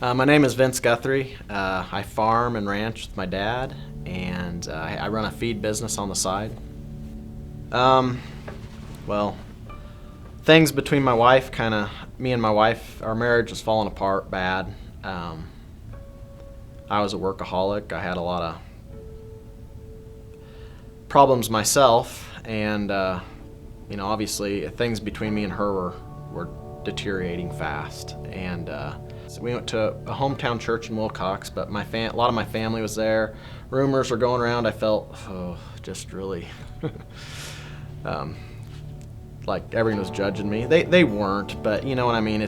My name is Vince Guthrie. I farm and ranch with my dad, and I run a feed business on the side. Well, things between my wife, me and my wife, our marriage was falling apart bad. I was a workaholic. I had a lot of problems myself, and obviously things between me and her were deteriorating fast. And so we went to a hometown church in Wilcox, but a lot of my family was there. Rumors were going around. I felt just really like everyone was judging me. They weren't, but you know what I mean.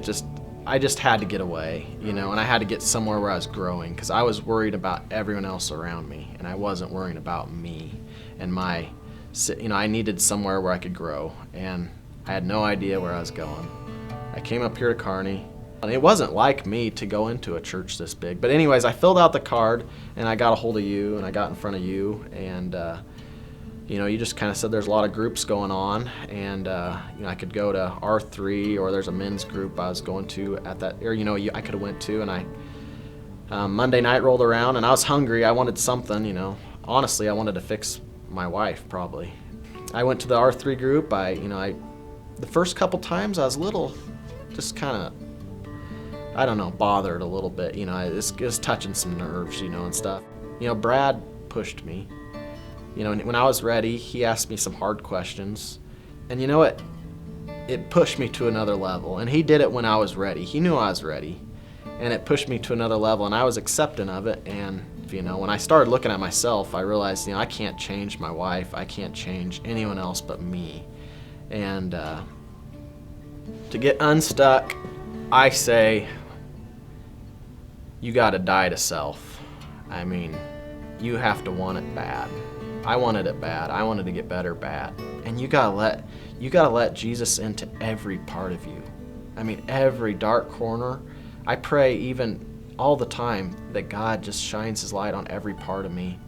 I just had to get away, and I had to get somewhere where I was growing, because I was worried about everyone else around me, and I wasn't worrying about me and I needed somewhere where I could grow, and I had no idea where I was going. I came up here to Kearney. It wasn't like me to go into a church this big, but anyways, I filled out the card, and I got a hold of you, and I got in front of you, and you just kind of said there's a lot of groups going on, and I could go to R3, or there's a men's group I was going to at that, or I could have went to, and Monday night rolled around, and I was hungry. I wanted something, honestly, I wanted to fix my wife, probably. I went to the R3 group. The first couple times I was a little, just kind of, I don't know, bothered a little bit. It was touching some nerves, and stuff. Brad pushed me. When I was ready, he asked me some hard questions. And you know what? It pushed me to another level. And he did it when I was ready. He knew I was ready. And it pushed me to another level, and I was accepting of it. And, when I started looking at myself, I realized, I can't change my wife. I can't change anyone else but me. And to get unstuck, I say, you got to die to self. You have to want it bad. I wanted it bad. I wanted to get better bad. And you gotta let Jesus into every part of you. Every dark corner. I pray even all the time that God just shines his light on every part of me,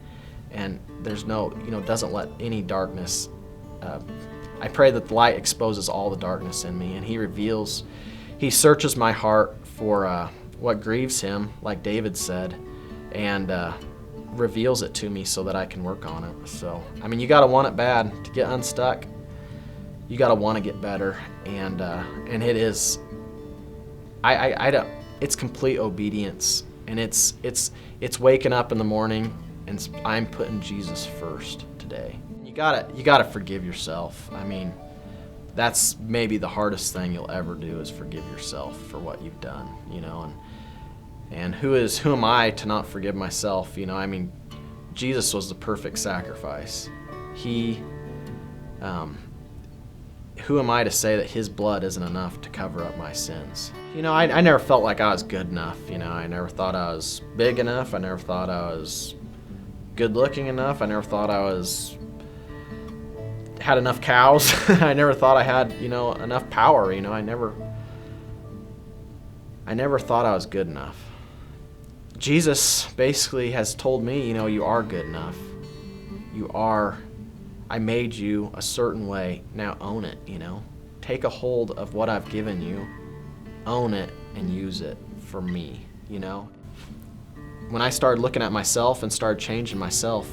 and there's doesn't let any darkness. I pray that the light exposes all the darkness in me, and he searches my heart for what grieves him, like David said, and reveals it to me so that I can work on it. So, you gotta want it bad to get unstuck. You gotta want to get better, and it is. I don't. It's complete obedience, and it's waking up in the morning, and I'm putting Jesus first today. You gotta forgive yourself. That's maybe the hardest thing you'll ever do, is forgive yourself for what you've done. And who am I to not forgive myself? Jesus was the perfect sacrifice. Who am I to say that his blood isn't enough to cover up my sins? I never felt like I was good enough. I never thought I was big enough. I never thought I was good looking enough. I never thought I had enough cows. I never thought I had, enough power. I never thought I was good enough. Jesus basically has told me, you are good enough. I made you a certain way. Now own it, Take a hold of what I've given you, own it, and use it for me, When I started looking at myself and started changing myself,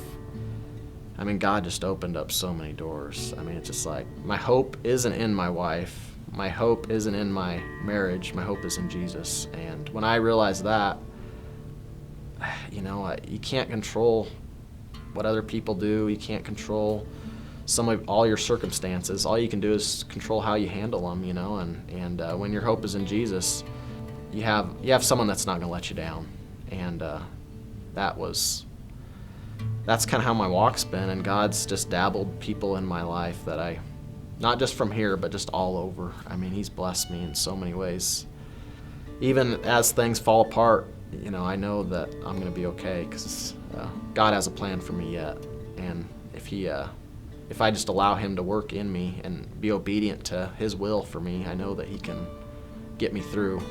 God just opened up so many doors. It's just like, my hope isn't in my wife. My hope isn't in my marriage. My hope is in Jesus. And when I realized that, you can't control what other people do. You can't control all your circumstances. All you can do is control how you handle them, and when your hope is in Jesus, you have someone that's not going to let you down. And that's kind of how my walk's been, and God's just dabbled people in my life that not just from here, but just all over. He's blessed me in so many ways. Even as things fall apart, I know that I'm going to be okay, because God has a plan for me yet. And if I just allow him to work in me and be obedient to his will for me, I know that he can get me through.